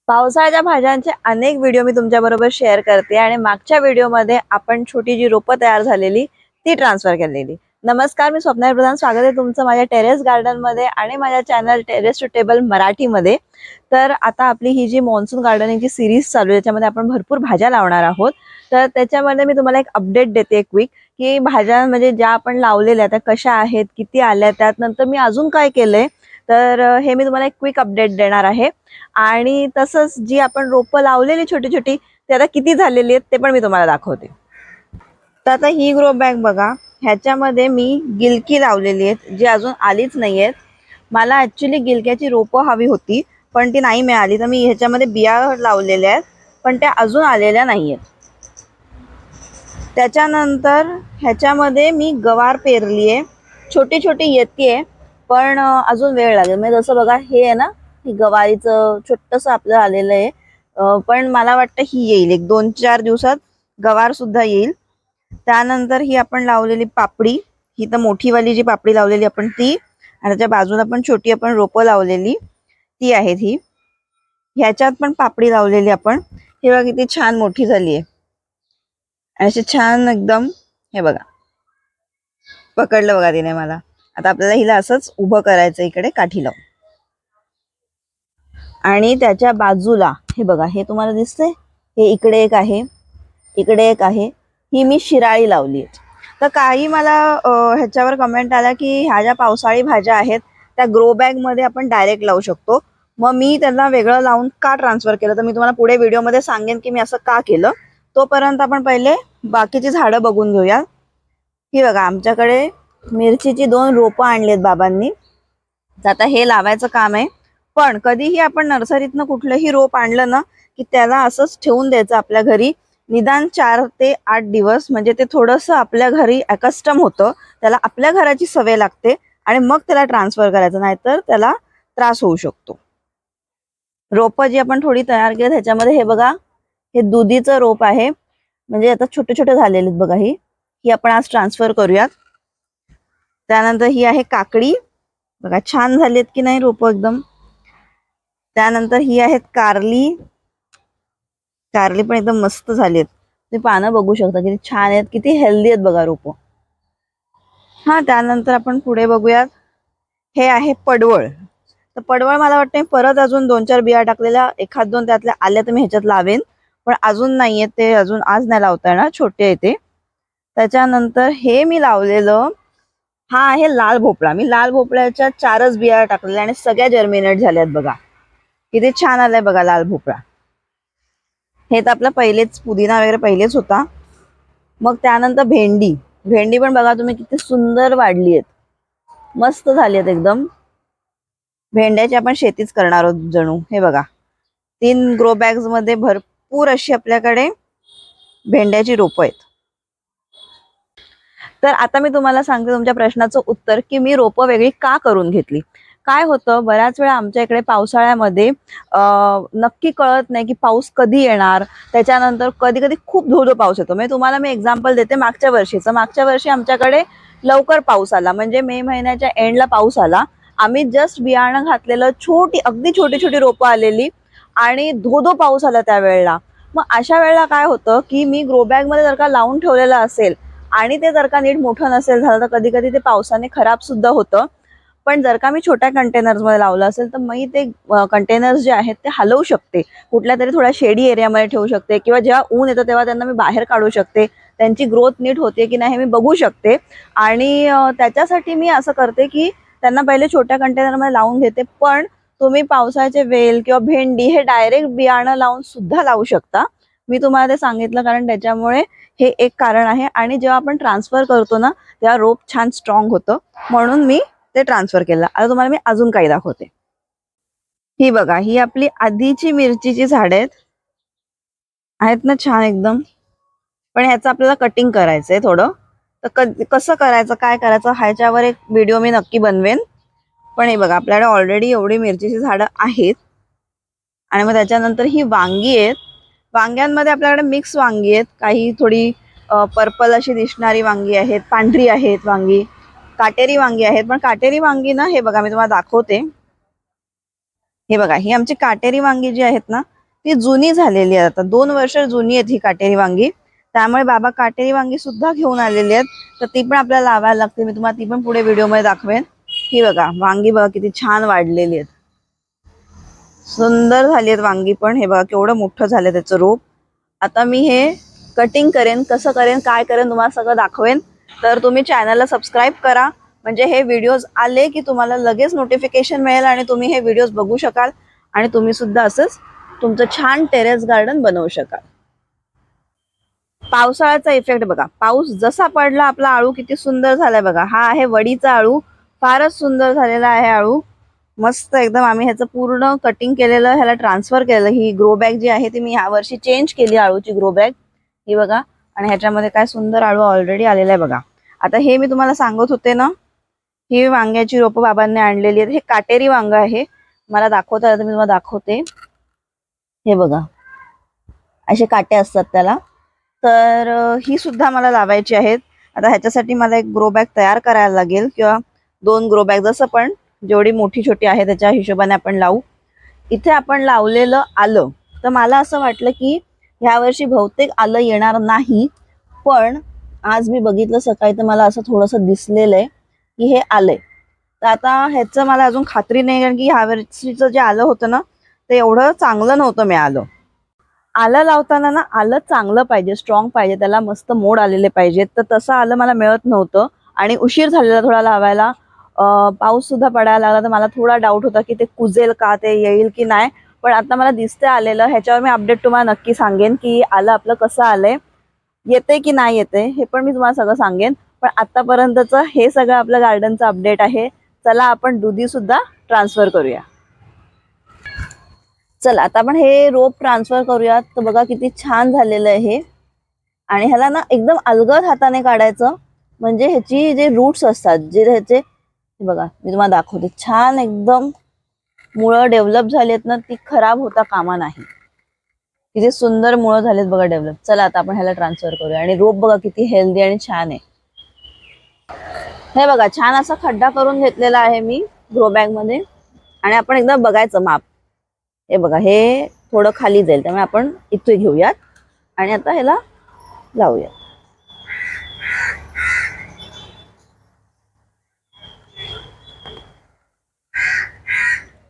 पावसाळ्याच्या भाज्यांचे अनेक व्हिडिओ मी तुमच्याबरोबर शेअर करते आणि मागच्या व्हिडिओमध्ये आपण छोटी जी रोपं तयार झालेली ती ट्रान्सफर केलेली. नमस्कार, मी स्वप्नाली प्रधान. स्वागत आहे तुमचं माझ्या टेरेस गार्डन मध्ये आणि माझ्या चॅनल टेरेस टू टेबल मराठीमध्ये. तर आता आपली ही जी मॉन्सून गार्डनिंगची सिरीज चालू आहे त्याच्यामध्ये आपण भरपूर भाज्या लावणार आहोत. तर त्याच्यामध्ये मी तुम्हाला एक अपडेट देते क्विक, की भाज्या म्हणजे ज्या आपण लावलेल्या त्या कशा आहेत, किती आल्या, त्यानंतर मी अजून काय केलंय. तर हे मी तुम्हाला एक क्विक अपडेट देणार आहे. आणि तसंच जी आपण रोपं लावलेली छोटी छोटी ते आता किती झालेली आहेत ते पण मी तुम्हाला दाखवते. तर आता ही ग्रो बॅग बघा, ह्याच्यामध्ये मी गिलकी लावलेली आहेत जी अजून आलीच नाहीयेत. मला ऍक्च्युली गिलक्याची रोपं हवी होती पण ती नाही मिळाली, तर मी ह्याच्यामध्ये बिया लावलेल्या आहेत पण त्या अजून आलेल्या नाहीयेत. त्याच्यानंतर ह्याच्यामध्ये मी गवार पेरली आहे, छोटी छोटी येते पण अजून वेळ लागेल. म्हणजे जसं बघा हे आहे ना, ही गवारीचं छोटंसं आपलं आलेलं आहे, पण मला वाटतं ही येईल एक 2-4 दिवसात गवार सुद्धा येईल. त्यानंतर ही आपण लावलेली पापडी, ही तर मोठीवाली जी पापडी लावलेली आपण ती, आणि त्याच्या बाजूला पण छोटी आपण रोपं लावलेली ती आहेत. ही ह्याच्यात पण पापडी लावलेली आपण, हे बघा किती छान मोठी झाली आहे. अशी छान एकदम, हे बघा पकडलं बघा तिने मला. आता आपल्याला हिला असंच उभं करायचं इकडे काठी लावून. आणि त्याच्या बाजूला हे बघा, हे तुम्हाला दिसतंय, हे इकडे एक आहे, इकडे एक आहे, ही मी शिराळी लावली. तर काही मला ह्याच्यावर कमेंट आला की ह्या ज्या पावसाळी भाज्या आहेत त्या ग्रो बॅग मध्ये आपण डायरेक्ट लावू शकतो. मग मी त्यांना वेगळं लावून का ट्रान्सफर केलं, तर मी तुम्हाला पुढे व्हिडिओमध्ये सांगेन की मी असं का केलं. तोपर्यंत आपण पहिले बाकीची झाडं बघून घेऊया. ही बघा, आमच्याकडे मिरचीची 2 रोपं आणलीत बाबांनी. तर आता हे लावायचं काम आहे. पण कधीही आपण नर्सरीतनं कुठलंही रोप आणलं ना की त्याला असंच ठेवून द्यायचं आपल्या घरी निदान 4 ते 8 दिवस, म्हणजे ते थोडंसं आपल्या घरी अकस्टम होतं, त्याला आपल्या घराची सवय लागते आणि मग त्याला ट्रान्सफर करायचं, नाहीतर त्याला त्रास होऊ शकतो. रोपं जी आपण थोडी तयार केली ह्याच्यामध्ये हे बघा, हे दुधीचं रोप आहे, म्हणजे आता छोटे छोटे झालेले बघा. ही आपण आज ट्रान्सफर करूयात. त्यानंतर ही आहे काकडी, बघा छान झालीत की नाही रोपं एकदम. त्यानंतर ही आहेत कारली, कारली पण एकदम मस्त झालीत. ते पानं बघू शकता किती छान आहेत, किती हेल्दी आहेत बघा रोपं. हा, त्यानंतर आपण पुढे बघूयात, हे आहे पडवळ. तर पडवळ मला वाटतं परत अजून 2-4 बिया टाकलेल्या, 1-2 त्यातल्या आल्या तर मी ह्याच्यात लावेन, पण अजून नाहीये ते, अजून आज नाही लावता येणार, छोटे आहे ते. त्याच्यानंतर हे मी लावलेलं, हा आहे लाल भोपळा. मी लाल भोपळ्याच्या 4च बिया टाकलेल्या आणि सगळ्या जर्मिनेट झाल्यात बघा. किती छान आलाय बघा लाल भोपळा. हे तर आपलं पहिलेच पुदिना वगैरे पहिलेच होता. मग त्यानंतर भेंडी, भेंडी पण बघा तुम्ही किती सुंदर वाढली आहेत, मस्त झाली आहेत एकदम. भेंड्याची आपण शेतीच करणार आहोत जणू. हे बघा 3 ग्रो बॅग्स मध्ये भरपूर अशी आपल्याकडे भेंड्याची रोपं आहेत. तर आता मी तुम्हाला सांगते तुमच्या प्रश्नाचं उत्तर, की मी रोपं वेगळी का करून घेतली. काय होतं, बऱ्याच वेळा आमच्या इकडे पावसाळ्यामध्ये नक्की कळत नाही की पाऊस कधी येणार. त्याच्यानंतर कधी कधी खूप धो पाऊस येतो. म्हणजे तुम्हाला मी एक्झाम्पल देते मागच्या वर्षीचं. मागच्या वर्षी आमच्याकडे लवकर पाऊस आला, म्हणजे मे महिन्याच्या एंडला पाऊस आला. आम्ही जस्ट बियाणं घातलेलं, छोटी अगदी छोटी छोटी रोपं आलेली आणि धो पाऊस आला त्यावेळेला. मग अशा वेळेला काय होतं की मी ग्रो बॅग मध्ये जर का लावून ठेवलेलं असेल आणि ते जर का नीट मोठं नसेल झालं तर कधी कधी ते पावसाने खराब सुद्धा होतं. पण जर का मी छोट्या कंटेनर्स मध्ये लावलं असेल तर मी ते कंटेनर्स जे आहेत ते हलवू शकते, कुठल्या तरी थोड्या शेडी एरियामध्ये ठेवू शकते, किंवा जेव्हा ऊन येतं तेव्हा त्यांना मी बाहेर काढू शकते, त्यांची ग्रोथ नीट होते की नाही हे मी बघू शकते. आणि त्याच्यासाठी मी असं करते की त्यांना पहिले छोट्या कंटेनरमध्ये लावून घेते. पण तुम्ही पावसाचे वेल किंवा भेंडी हे डायरेक्ट बियाणं लावून सुद्धा लावू शकता. मी तुम्हाला ते सांगितलं कारण त्याच्यामुळे हे एक कारण आहे. आणि जेव्हा आपण ट्रान्सफर करतो ना तेव्हा रोप छान स्ट्रॉंग होतं, म्हणून मी ते ट्रान्सफर केलं. आता तुम्हाला मी अजून काही दाखवते. ही बघा, ही आपली आधीची मिरचीची झाडं आहेत ना, छान एकदम. पण ह्याचं आपल्याला कटिंग करायचंय थोडं. तर कसं करायचं, काय करायचं, ह्याच्यावर एक व्हिडिओ मी नक्की बनवेन. पण हे बघा, आपल्याकडे ऑलरेडी एवढी मिरचीची झाडं आहेत. आणि मग त्याच्यानंतर ही वांगी आहेत. वांग्यांमध्ये आपल्याकडे मिक्स वांगी आहेत, काही थोडी पर्पल अशी दिसणारी वांगी आहेत, पांढरी आहेत वांगी, काटेरी वांगी आहेत. पण काटेरी वांगी ना, हे बघा मी तुम्हाला दाखवते. हे बघा, ही आमची काटेरी वांगी जी आहेत ना ती जुनी झालेली आहे, आता 2 वर्ष जुनी आहेत ही काटेरी वांगी. त्यामुळे बाबा काटेरी वांगी सुद्धा घेऊन आलेली आहेत, तर ती पण आपल्याला लावायला लागते. मी तुम्हाला ती पण पुढे व्हिडिओमध्ये दाखवेन. ही बघा वांगी बघा किती छान वाढलेली आहेत, सुंदर झाली आहेत वांगी पण. हे बघा केवढं मोठं झालं त्याचं रोप. आता मी हे कटिंग करेन, कसं करेन काय करेन तुम्हाला सगळं दाखवेन. तर तुम्ही चॅनलला सबस्क्राईब करा, म्हणजे हे व्हिडिओज आले की तुम्हाला लगेच नोटिफिकेशन मिळेल आणि तुम्ही हे व्हिडिओज बघू शकाल आणि तुम्ही सुद्धा असंच तुमचं छान टेरेस गार्डन बनवू शकाल. पावसाळ्याचा इफेक्ट बघा, पाऊस जसा पडला आपला आळू किती सुंदर झालाय बघा. हा आहे वडीचा आळू, फारच सुंदर झालेला आहे आळू, मस्त एकदम. आम्ही ह्याचं पूर्ण कटिंग केलेलं, ह्याला ट्रान्सफर केलं. ही ग्रो बॅग जी आहे ती मी ह्या वर्षी चेंज केली, आळूची ग्रो बॅग ही बघा. आणि ह्याच्यामध्ये काय सुंदर आळू ऑलरेडी आलेला आहे बघा. आता हे मी तुम्हाला सांगत होते ना, ही वांग्याची रोपं बाबांनी आणलेली आहेत. हे काटेरी वांग आहे, मला दाखवता आलं तर मी तुम्हाला दाखवते. हे बघा असे काटे असतात त्याला. तर ही सुद्धा मला लावायची आहेत. आता ह्याच्यासाठी मला एक ग्रो बॅग तयार करायला लागेल, किंवा 2 ग्रो बॅग, जसं पण जेवढी मोठी छोटी आहे त्याच्या हिशोबाने आपण लावू. इथे आपण लावलेलं आलं, तर मला असं वाटलं की ह्या वर्षी बहुतेक आलं येणार नाही, पण आज मी बघितलं सकाळी तर मला असं थोडंसं दिसलेलं आहे की हे आलंय. तर आता ह्याचं मला अजून खात्री नाही, कारण की ह्या वर्षीचं जे आलं होतं ना ते एवढं चांगलं नव्हतं मिळालं. आलं लावताना ना आलं चांगलं पाहिजे, स्ट्रॉंग पाहिजे, त्याला मस्त मोड आलेले पाहिजेत. तर तसं आलं मला मिळत नव्हतं आणि उशीर झालेला थोडा लावायला. पाऊस सुद्धा पडायला लागला, तर मला थोडा डाऊट होता की ते कुजेल का, ते येईल की नाही. पण आता मला दिसते आलेलं. ह्याच्यावर मी अपडेट तुम्हाला नक्की सांगेन की आलं आपलं कसं आलंय, येते की नाही येते, हे पण मी तुम्हाला सगळं सांगेन. पण आतापर्यंतचं हे सगळं आपलं गार्डनचं अपडेट आहे. चला आपण दुधी सुद्धा ट्रान्सफर करूया. चला आता आपण हे रोप ट्रान्सफर करूयात. तर बघा किती छान झालेलं आहे हे. आणि ह्याला ना एकदम अलगद हाताने काढायचं, म्हणजे ह्याची जे रूट्स असतात, जे ह्याचे बघा मी तुम्हाला दाखवते, छान एकदम मुळं डेव्हलप झालेत ना, ती खराब होता कामा नाही. किती सुंदर मुळं झालेत बघा डेव्हलप. चला आता आपण ह्याला ट्रान्सफर करूया. आणि रोप बघा किती हेल्दी आणि छान आहे. हे बघा छान असा खड्डा करून घेतलेला आहे मी ग्रो बॅग मध्ये. आणि आपण एकदा बघायचं माप. हे बघा हे थोडं खाली जाईल, त्यामुळे आपण इथे घेऊयात आणि आता ह्याला लावूयात.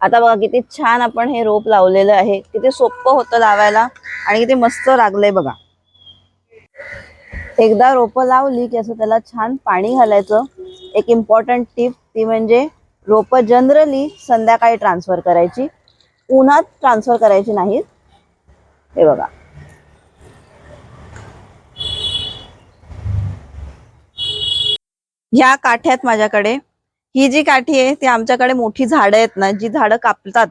आता बघा किती छान आपण हे रोप लावलेलं आहे, किती सोपं होतं लावायला आणि किती मस्त लागलंय बघा. एकदा रोपं लावली की असं त्याला छान पाणी घालायचं. एक इम्पॉर्टंट टिप ती म्हणजे रोपं जनरली संध्याकाळी ट्रान्सफर करायची, उन्हात ट्रान्सफर करायची नाहीत. हे बघा ह्या काठ्यात माझ्याकडे, ही जी काठी आहे ती आमच्याकडे मोठी झाडं आहेत ना, जी झाडं कापतात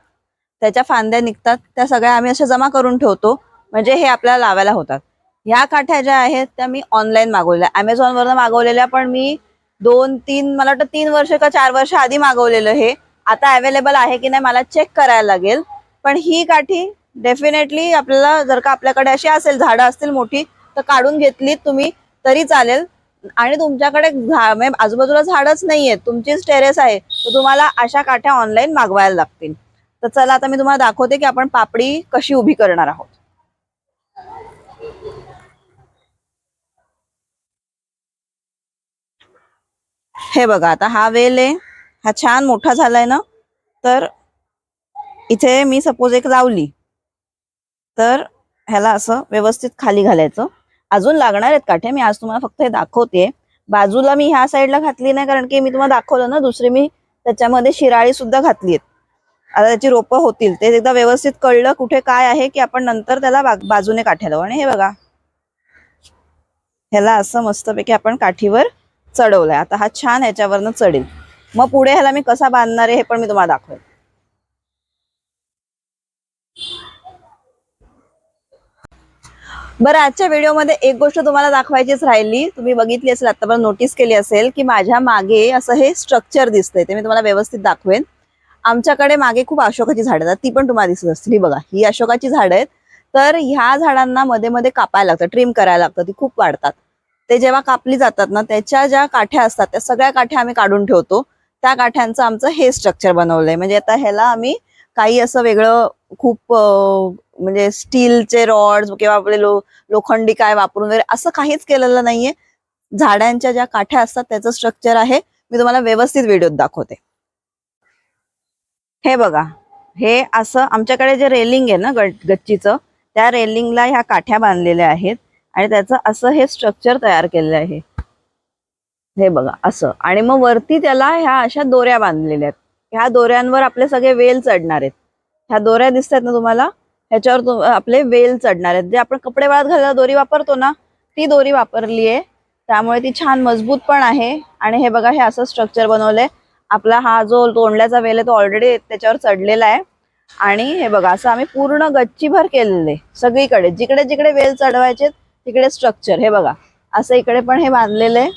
त्याच्या फांद्या निघतात, त्या सगळ्या आम्ही अशा जमा करून ठेवतो, म्हणजे हे आपल्याला लावायला होतात. ह्या काठ्या ज्या आहेत त्या मी ऑनलाईन मागवलेल्या, अमेझॉनवरनं मागवलेल्या. पण मी 2-3 मला वाटतं 3 वर्ष का 4 वर्ष आधी मागवलेलं हे. आता अवेलेबल आहे की नाही मला चेक करायला लागेल. पण ही काठी डेफिनेटली आपल्याला, जर का आपल्याकडे अशी असेल झाडं असतील मोठी, तर काढून घेतली तुम्ही तरी चालेल. आणि तुमच्याकडे आजूबाजूला झाडच नाहीये, तुमचीच टेरेस आहे, तर तुम्हाला अशा काठ्या ऑनलाईन मागवायला लागतील. तर चला आता मी तुम्हाला दाखवते की आपण पापडी कशी उभी करणार आहोत. हे बघा आता हा वेल आहे, हा छान मोठा झालाय ना. तर इथे मी सपोज एक लावली, तर ह्याला असं व्यवस्थित खाली घालायचं. अजून लागणार आहेत काठ्या, मी आज तुम्हाला फक्त हे दाखवते. बाजूला मी ह्या साईडला घातली नाही, कारण की मी तुम्हाला दाखवलं ना दुसरी मी त्याच्यामध्ये शिराळी सुद्धा घातली आहेत. आता त्याची रोपं होतील, ते एकदा व्यवस्थित कळलं कुठे काय आहे की आपण नंतर त्याला बाजूने काठ्या लावू. आणि हे बघा ह्याला असं मस्तपैकी आपण काठीवर चढवलंय. आता हा छान ह्याच्यावरनं चढेल. मग पुढे ह्याला मी कसा बांधणार आहे हे पण मी तुम्हाला दाखवेल. बरं आजच्या व्हिडिओमध्ये एक गोष्ट तुम्हाला दाखवायचीच राहिली, तुम्ही बघितली असेल आतापर्यंत, नोटीस केली असेल की माझ्या मागे असं हे स्ट्रक्चर दिसतंय, ते मी तुम्हाला व्यवस्थित दाखवेन. आमच्याकडे मागे खूप अशोकाची झाडं आहेत, ती पण तुम्हाला दिसत असतील. ही बघा ही अशोकाची झाडं आहेत. तर ह्या झाडांना मध्ये मध्ये कापायला लागतं, ट्रिम करायला लागतं, ती खूप वाढतात. ते जेव्हा कापली जातात ना, त्याच्या ज्या काठ्या असतात त्या सगळ्या काठ्या आम्ही काढून ठेवतो. त्या काठ्यांचं आमचं हे स्ट्रक्चर बनवलंय. म्हणजे आता ह्याला आम्ही काही असं वेगळं खूप म्हणजे स्टीलचे रॉड्स किंवा आपले लोखंडी काय वापरून वगैरे असं काहीच केलेलं नाहीये. झाडांच्या ज्या काठ्या असतात त्याचं स्ट्रक्चर आहे. मी तुम्हाला व्यवस्थित व्हिडिओत दाखवते. हे बघा, हे असं आमच्याकडे जे रेलिंग आहे ना गच्चीचं, त्या रेलिंगला ह्या काठ्या बांधलेल्या आहेत आणि त्याचं असं हे स्ट्रक्चर तयार केलेलं आहे. हे बघा असं. आणि मग वरती त्याला ह्या अशा दोऱ्या बांधलेल्या आहेत. ह्या दोऱ्यांवर आपले सगळे वेल चढणार आहेत. ह्या दोऱ्या दिसतात ना तुम्हाला, ह्याच्यावर आपले वेल चढणार आहेत. जे आपण कपडे वाळत घालायला दोरी वापरतो ना, ती दोरी वापरली आहे. त्यामुळे ती छान मजबूत पण आहे. आणि हे बघा, हे असं स्ट्रक्चर बनवलंय. आपला हा जो तोंडल्याचा वेल आहे तो ऑलरेडी त्याच्यावर चढलेला आहे. आणि हे बघा, असं आम्ही पूर्ण गच्चीभर केलेलं आहे. सगळीकडे जिकडे जिकडे वेल चढवायचे तिकडे स्ट्रक्चर. हे बघा, असं इकडे पण हे बांधलेलं आहे,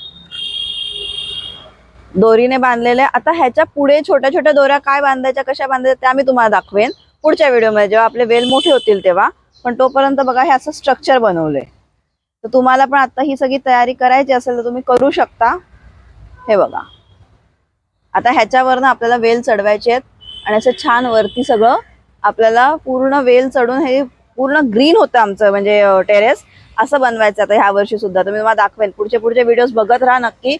दोरीने बांधलेले. आता ह्याच्या पुढे छोट्या छोट्या दोऱ्या काय बांधायच्या, कशा बांधायच्या त्या मी तुम्हाला दाखवेन पुढच्या व्हिडिओमध्ये, जेव्हा आपले वेल मोठे होतील तेव्हा. पण तोपर्यंत बघा, हे असं स्ट्रक्चर बनवलंय. तर तुम्हाला पण आता ही सगळी तयारी करायची असेल तर तुम्ही करू शकता. हे बघा, आता ह्याच्यावरनं आपल्याला वेल चढवायचे आहेत आणि असं छान वरती सगळं आपल्याला पूर्ण वेल चढून हे पूर्ण ग्रीन होतं आमचं म्हणजे टेरेस. असं बनवायचं आता ह्या वर्षी सुद्धा. तर मी तुम्हाला दाखवेन. पुढचे व्हिडिओज बघत राहा नक्की.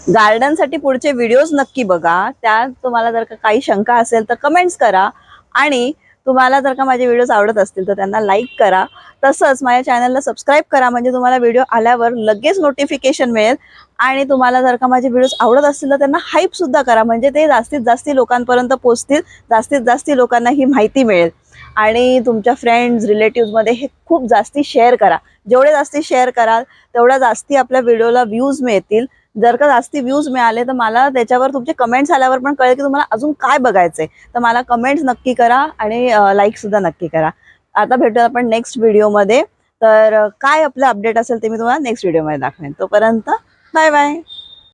गार्डनसाठी पुढचे व्हिडिओज नक्की बघा. त्यात तुम्हाला जर का काही शंका असेल तर कमेंट्स करा. आणि तुम्हाला जर का माझे व्हिडिओज आवडत असतील तर त्यांना लाईक करा. तसंच माझ्या चॅनलला सबस्क्राईब करा, म्हणजे तुम्हाला व्हिडिओ आल्यावर लगेच नोटिफिकेशन मिळेल. आणि तुम्हाला जर का माझे व्हिडिओज आवडत असतील तर त्यांना हाईप सुद्धा करा, म्हणजे ते जास्तीत जास्त लोकांपर्यंत पोहोचतील, जास्तीत जास्त लोकांना ही माहिती मिळेल. आणि तुमच्या फ्रेंड्स रिलेटिव्हमध्ये हे खूप जास्ती शेअर करा. जेवढे जास्ती शेअर कराल तेवढ्या जास्ती आपल्या व्हिडिओला व्ह्यूज मिळतील. जर का जास्ती व्ह्यूज मिळाले तर मला त्याच्यावर तुमचे कमेंट्स आल्यावर पण कळेल की तुम्हाला अजून काय बघायचंय. तर मला कमेंट्स नक्की करा आणि लाईक सुद्धा नक्की करा. आता भेटूया आपण नेक्स्ट व्हिडिओमध्ये. तर काय आपलं अपडेट असेल ते मी तुम्हाला नेक्स्ट व्हिडिओमध्ये दाखवेन. तोपर्यंत बाय बाय.